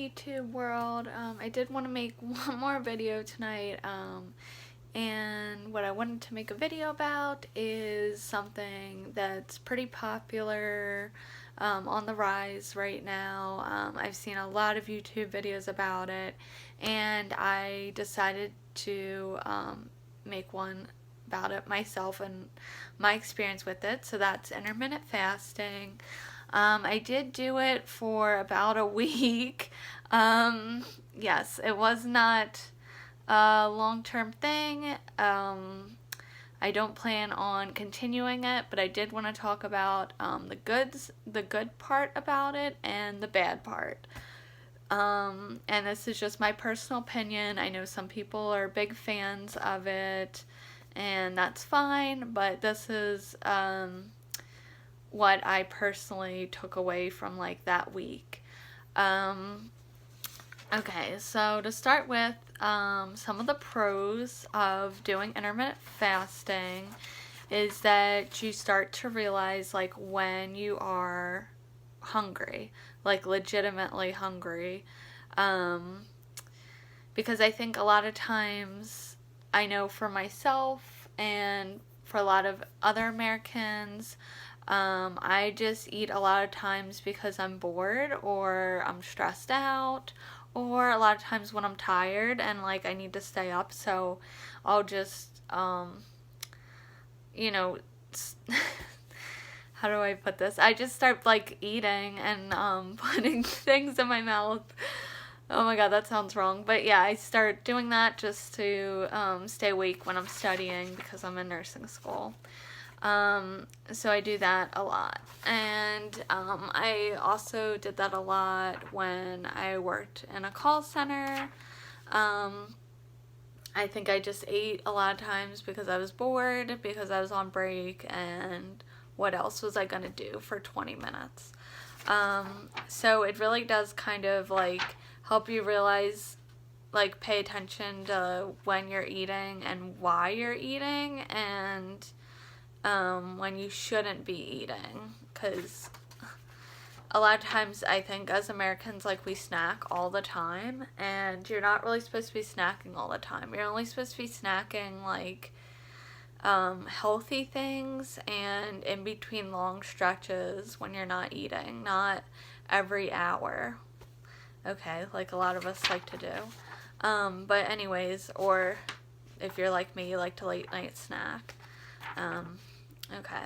YouTube world. I did want to make one more video tonight, and what I wanted to make a video about is something that's pretty popular, on the rise right now. I've seen a lot of YouTube videos about it, and I decided to make one about it myself and my experience with it. So that's intermittent fasting. I did do it for about a week. Yes, it was not a long-term thing. I don't plan on continuing it, but I did want to talk about the good part about it and the bad part. And this is just my personal opinion. I know some people are big fans of it, and that's fine, but this is what I personally took away from like that week. Okay, so to start with, some of the pros of doing intermittent fasting is that you start to realize like when you are hungry, like legitimately hungry. Because I think a lot of times, I know for myself and for a lot of other Americans, I just eat a lot of times because I'm bored or I'm stressed out, or a lot of times when I'm tired and like I need to stay up, so I'll just you know how do I put this? I just start like eating and putting things in my mouth. Oh my god, that sounds wrong. But yeah, I start doing that just to stay awake when I'm studying because I'm in nursing school. So I do that a lot. And I also did that a lot when I worked in a call center. I think I just ate a lot of times because I was bored, because I was on break, and what else was I gonna do for 20 minutes? So it really does kind of like help you realize, like pay attention to when you're eating and why you're eating, and when you shouldn't be eating, because a lot of times I think as Americans, like, we snack all the time, and you're not really supposed to be snacking all the time. You're only supposed to be snacking like healthy things and in between long stretches when you're not eating, not every hour. Okay, like a lot of us like to do. But anyways, or if you're like me, you like to late night snack. Okay,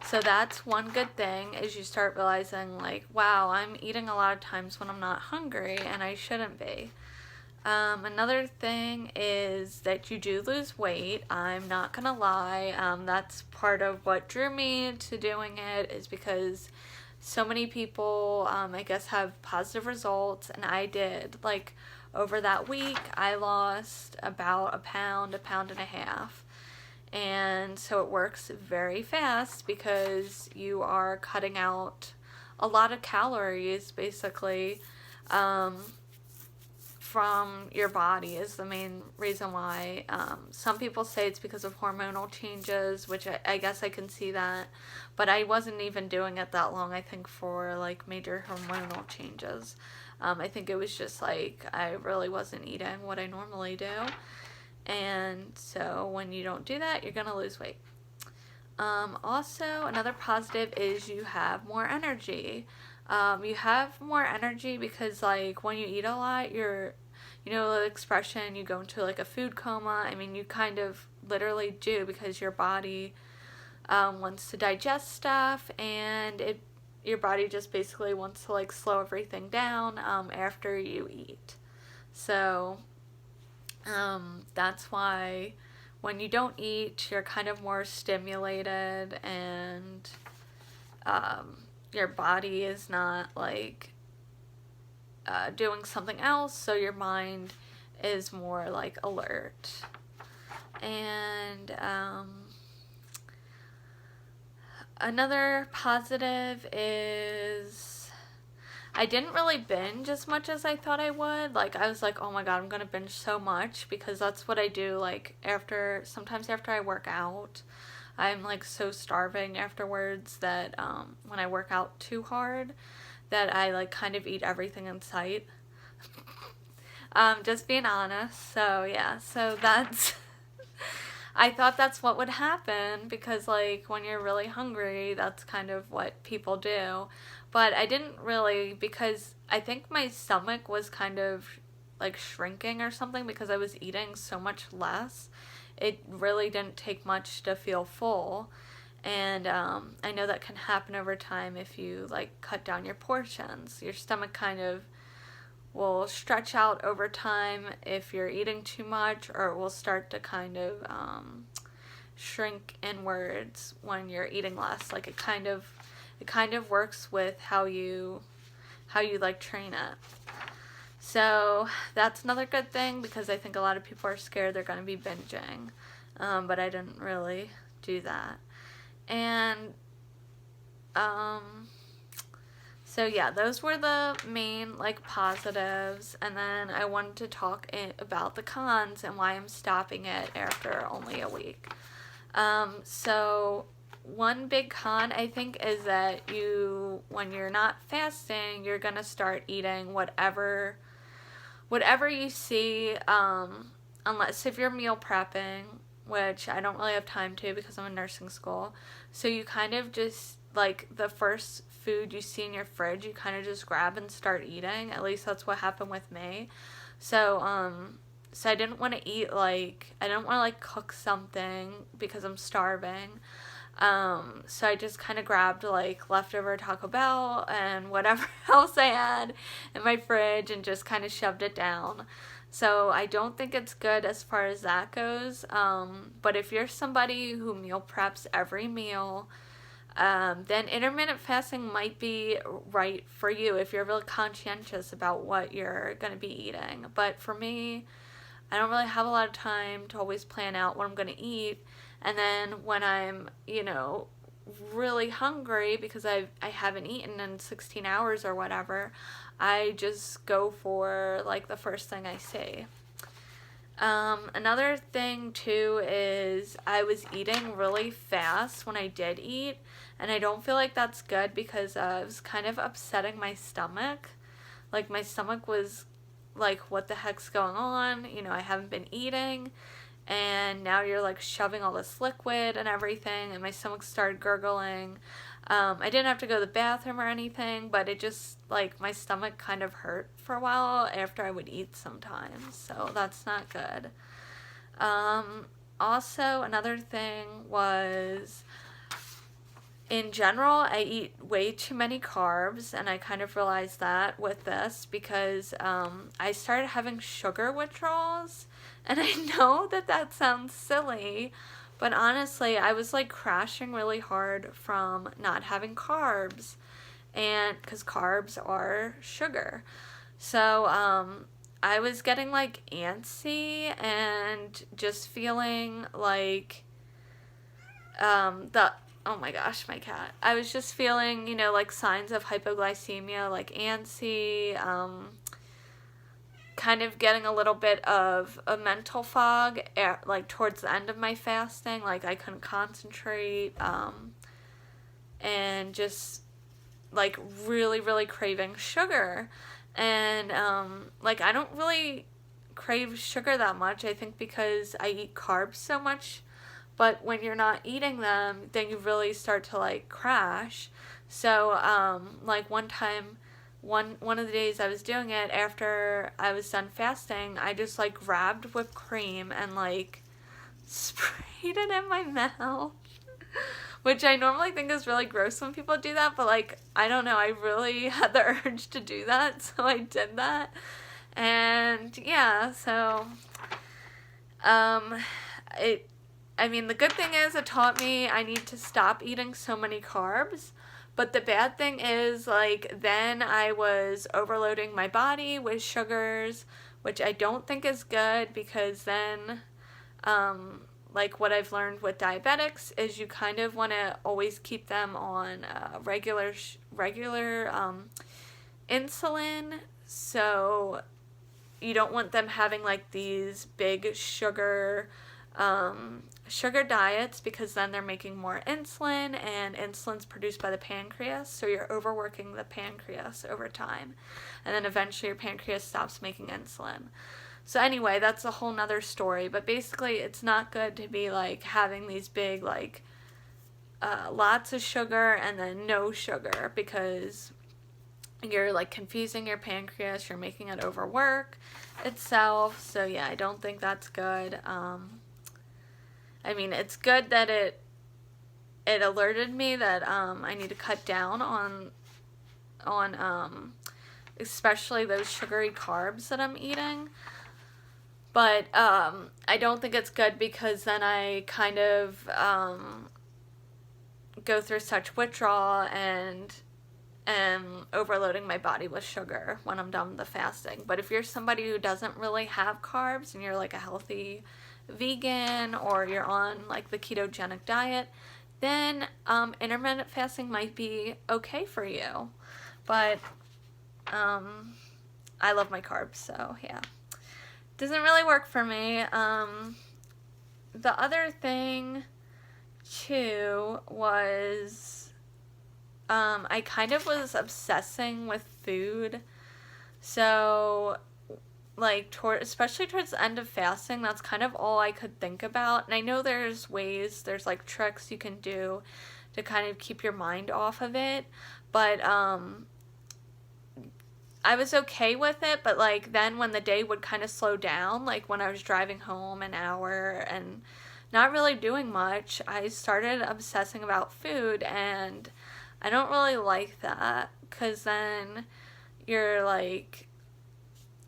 so that's one good thing, is you start realizing like, wow, I'm eating a lot of times when I'm not hungry and I shouldn't be. Another thing is that you do lose weight. I'm not gonna lie, that's part of what drew me to doing it, is because so many people, I guess, have positive results, and I did. Like, over that week, I lost about a pound and a half. And so it works very fast because you are cutting out a lot of calories, basically, from your body is the main reason why. Some people say it's because of hormonal changes, which I guess I can see that, but I wasn't even doing it that long, I think, for like major hormonal changes. I think it was just like I really wasn't eating what I normally do, and so when you don't do that, you're gonna lose weight. Also, another positive is you have more energy. You have more energy because, like, when you eat a lot, you know the expression, you go into like a food coma. I mean, you kind of literally do, because your body wants to digest stuff, and your body just basically wants to like slow everything down after you eat. So that's why when you don't eat, you're kind of more stimulated, and your body is not like doing something else, so your mind is more like alert. And another positive is I didn't really binge as much as I thought I would. Like, I was like, oh my god, I'm gonna binge so much, because that's what I do, like, sometimes after I work out. I'm like so starving afterwards that when I work out too hard, that I like kind of eat everything in sight. Just being honest. So yeah, so that's I thought that's what would happen because like when you're really hungry, that's kind of what people do. But I didn't really because I think my stomach was kind of like shrinking or something because I was eating so much less. It really didn't take much to feel full. And I know that can happen over time if you like cut down your portions. Your stomach kind of will stretch out over time if you're eating too much, or it will start to kind of shrink inwards when you're eating less. Like it kind of works with how you like train it. So that's another good thing because I think a lot of people are scared they're going to be binging, but I didn't really do that. And so yeah, those were the main like positives, and then I wanted to talk about the cons and why I'm stopping it after only a week. So one big con I think is that when you're not fasting, you're gonna start eating whatever you see, unless if you're meal prepping, which I don't really have time to because I'm in nursing school. So you kind of just, like, the first food you see in your fridge, you kind of just grab and start eating. At least that's what happened with me. So I didn't want to eat, like, I didn't want to, like, cook something because I'm starving. So I just kind of grabbed, like, leftover Taco Bell and whatever else I had in my fridge and just kind of shoved it down. So I don't think it's good as far as that goes. But if you're somebody who meal preps every meal, then intermittent fasting might be right for you if you're really conscientious about what you're going to be eating. But for me, I don't really have a lot of time to always plan out what I'm going to eat. And then when I'm, really hungry because I haven't eaten in 16 hours or whatever, I just go for, like, the first thing I see. Another thing, too, is I was eating really fast when I did eat, and I don't feel like that's good because it was kind of upsetting my stomach. Like, my stomach was like, what the heck's going on? I haven't been eating, and now you're, like, shoving all this liquid and everything, and my stomach started gurgling. I didn't have to go to the bathroom or anything, but it just, like, my stomach kind of hurt for a while after I would eat sometimes, so that's not good. Also, another thing was, in general, I eat way too many carbs, and I kind of realized that with this because I started having sugar withdrawals, and I know that sounds silly, but honestly, I was, like, crashing really hard from not having carbs, and because carbs are sugar. So I was getting, like, antsy and just feeling like oh my gosh, my cat. I was just feeling, like, signs of hypoglycemia, like antsy, kind of getting a little bit of a mental fog like towards the end of my fasting. Like, I couldn't concentrate, and just, like, really, really craving sugar. And, like, I don't really crave sugar that much, I think, because I eat carbs so much. But when you're not eating them, then you really start to, like, crash. So, like, one time, one of the days I was doing it, after I was done fasting, I just, like, grabbed whipped cream and, like, sprayed it in my mouth. Which I normally think is really gross when people do that, but, like, I don't know, I really had the urge to do that, so I did that. And, yeah, so, the good thing is it taught me I need to stop eating so many carbs. But the bad thing is, like, then I was overloading my body with sugars, which I don't think is good because then, like, what I've learned with diabetics is you kind of want to always keep them on regular insulin. So you don't want them having, like, these big sugar sugar diets, because then they're making more insulin, and insulin's produced by the pancreas, so you're overworking the pancreas over time, and then eventually your pancreas stops making insulin. So anyway, that's a whole nother story, but basically it's not good to be like having these big like lots of sugar and then no sugar, because you're like confusing your pancreas, you're making it overwork itself. So yeah, I don't think that's good. I mean, it's good that it alerted me that I need to cut down on especially those sugary carbs that I'm eating. But I don't think it's good, because then I kind of go through such withdrawal and am overloading my body with sugar when I'm done with the fasting. But if you're somebody who doesn't really have carbs and you're like a healthy vegan, or you're on like the ketogenic diet, then intermittent fasting might be okay for you. But I love my carbs, so yeah. Doesn't really work for me. The other thing too was I kind of was obsessing with food. So like especially towards the end of fasting, that's kind of all I could think about. And I know there's there's like tricks you can do to kind of keep your mind off of it, but I was okay with it. But like then when the day would kind of slow down, like when I was driving home an hour and not really doing much, I started obsessing about food, and I don't really like that, because then you're like,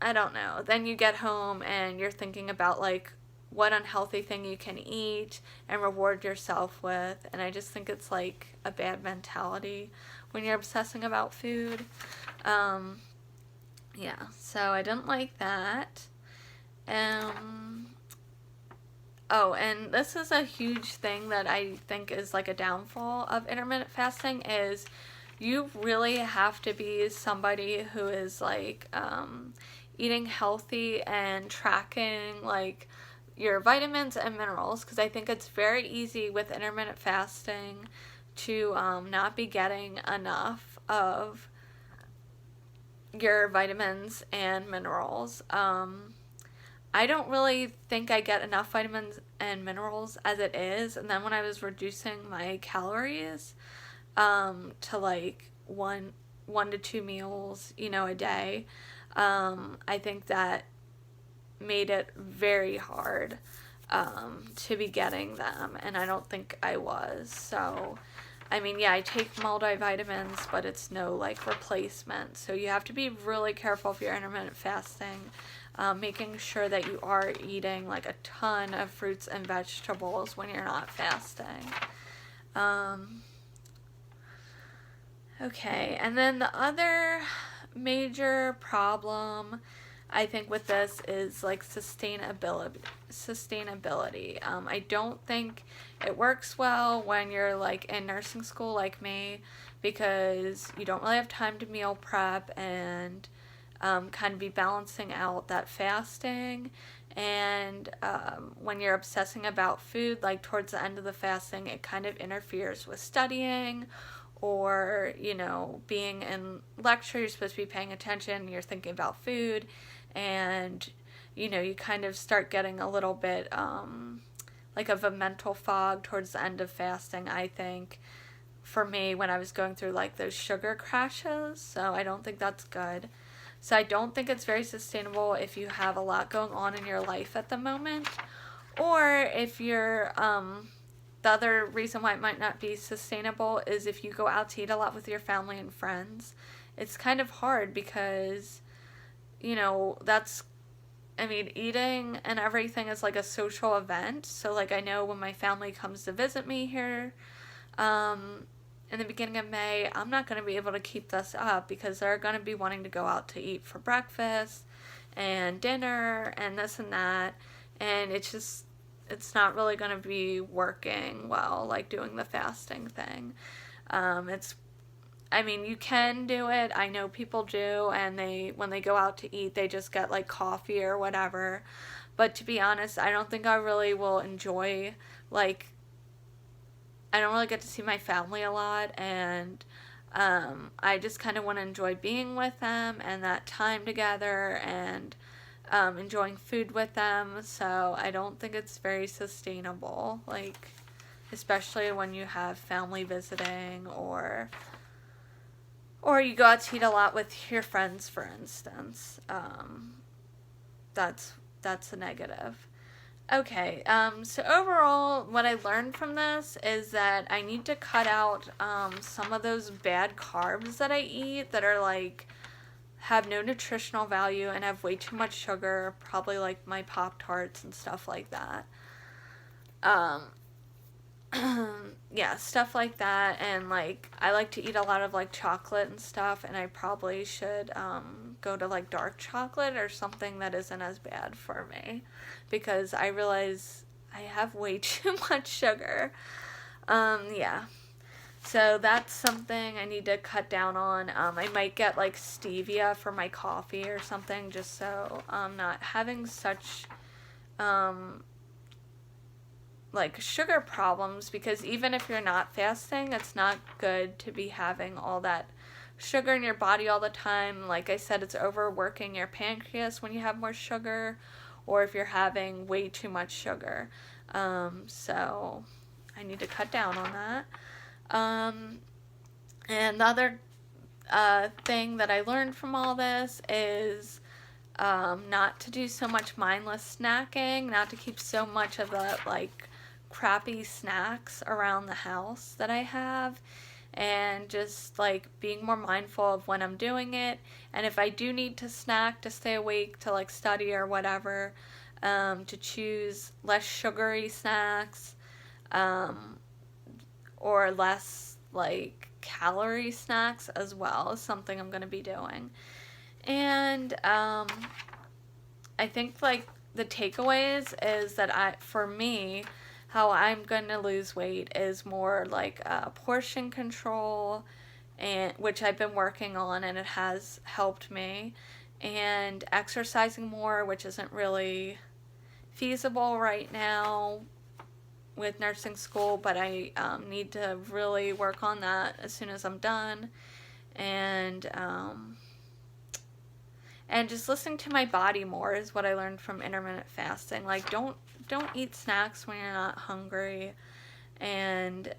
I don't know, then you get home and you're thinking about like what unhealthy thing you can eat and reward yourself with, and I just think it's like a bad mentality when you're obsessing about food. Yeah, so I didn't like that. Oh, and this is a huge thing that I think is like a downfall of intermittent fasting, is you really have to be somebody who is like eating healthy and tracking like your vitamins and minerals, because I think it's very easy with intermittent fasting to not be getting enough of your vitamins and minerals. I don't really think I get enough vitamins and minerals as it is, and then when I was reducing my calories to like one to two meals, a day, I think that made it very hard to be getting them, and I don't think I was. So I mean, yeah, I take multivitamins, but it's no like replacement, so you have to be really careful if you're intermittent fasting, making sure that you are eating like a ton of fruits and vegetables when you're not fasting. Okay, and then the other major problem I think with this is like sustainability. I don't think it works well when you're like in nursing school like me, because you don't really have time to meal prep and kind of be balancing out that fasting. And when you're obsessing about food, like towards the end of the fasting, it kind of interferes with studying, or being in lecture, you're supposed to be paying attention, you're thinking about food, and you kind of start getting a little bit like of a mental fog towards the end of fasting, I think, for me, when I was going through like those sugar crashes. So I don't think that's good. So I don't think it's very sustainable if you have a lot going on in your life at the moment, or if you're the other reason why it might not be sustainable is if you go out to eat a lot with your family and friends. It's kind of hard because eating and everything is like a social event. So like I know when my family comes to visit me here in the beginning of May, I'm not going to be able to keep this up, because they're going to be wanting to go out to eat for breakfast and dinner and this and that, and it's not really going to be working well, like doing the fasting thing. I mean, you can do it. I know people do, and when they go out to eat, they just get like coffee or whatever. But to be honest, I don't think I really will enjoy, like, I don't really get to see my family a lot, and I just kind of want to enjoy being with them and that time together, and enjoying food with them. So I don't think it's very sustainable, like, especially when you have family visiting, or you go out to eat a lot with your friends, for instance. That's a negative. Okay, so overall, what I learned from this is that I need to cut out some of those bad carbs that I eat that are like, have no nutritional value and have way too much sugar, probably like my Pop-Tarts and stuff like that. Yeah, stuff like that. And like, I like to eat a lot of like chocolate and stuff, and I probably should go to like dark chocolate or something that isn't as bad for me, because I realize I have way too much sugar. Yeah. So that's something I need to cut down on. I might get like stevia for my coffee or something, just so I'm not having such like sugar problems, because even if you're not fasting, it's not good to be having all that sugar in your body all the time. Like I said, it's overworking your pancreas when you have more sugar, or if you're having way too much sugar. So I need to cut down on that. And the other thing that I learned from all this is not to do so much mindless snacking, not to keep so much of the like crappy snacks around the house that I have, and just like being more mindful of when I'm doing it, and if I do need to snack to stay awake to like study or whatever, to choose less sugary snacks, or less like calorie snacks as well, is something I'm going to be doing. And I think like the takeaways is that for me, how I'm going to lose weight is more like portion control, and which I've been working on, and it has helped me, and exercising more, which isn't really feasible right now with nursing school, but I need to really work on that as soon as I'm done. And just listening to my body more is what I learned from intermittent fasting. Like, don't eat snacks when you're not hungry, and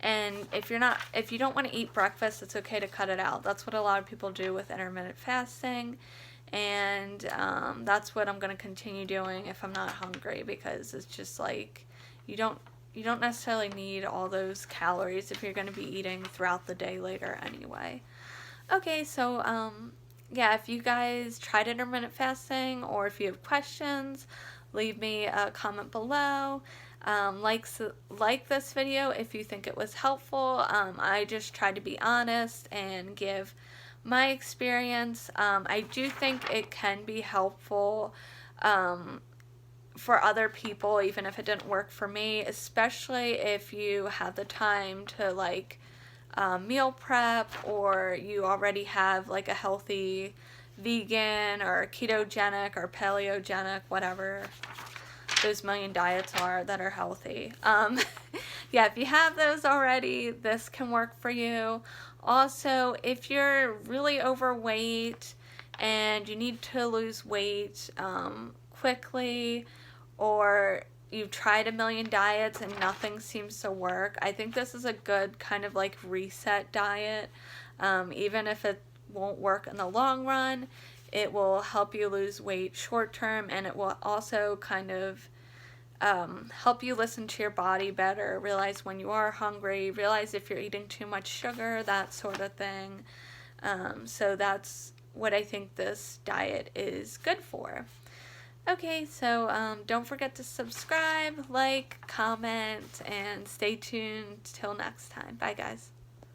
if you don't want to eat breakfast, it's okay to cut it out. That's what a lot of people do with intermittent fasting, and that's what I'm going to continue doing if I'm not hungry, because it's just like, you don't necessarily need all those calories if you're going to be eating throughout the day later anyway. Okay, so yeah, if you guys tried intermittent fasting, or if you have questions, leave me a comment below. Like this video if you think it was helpful. I just tried to be honest and give my experience. I do think it can be helpful for other people, even if it didn't work for me, especially if you have the time to like meal prep, or you already have like a healthy vegan or ketogenic or paleogenic, whatever those million diets are that are healthy. Yeah, if you have those already, this can work for you. Also, if you're really overweight and you need to lose weight quickly, or you've tried a million diets and nothing seems to work, I think this is a good kind of like reset diet. Even if it won't work in the long run, it will help you lose weight short term, and it will also kind of help you listen to your body better, realize when you are hungry, realize if you're eating too much sugar, that sort of thing. So that's what I think this diet is good for. Okay, so don't forget to subscribe, like, comment, and stay tuned till next time. Bye, guys.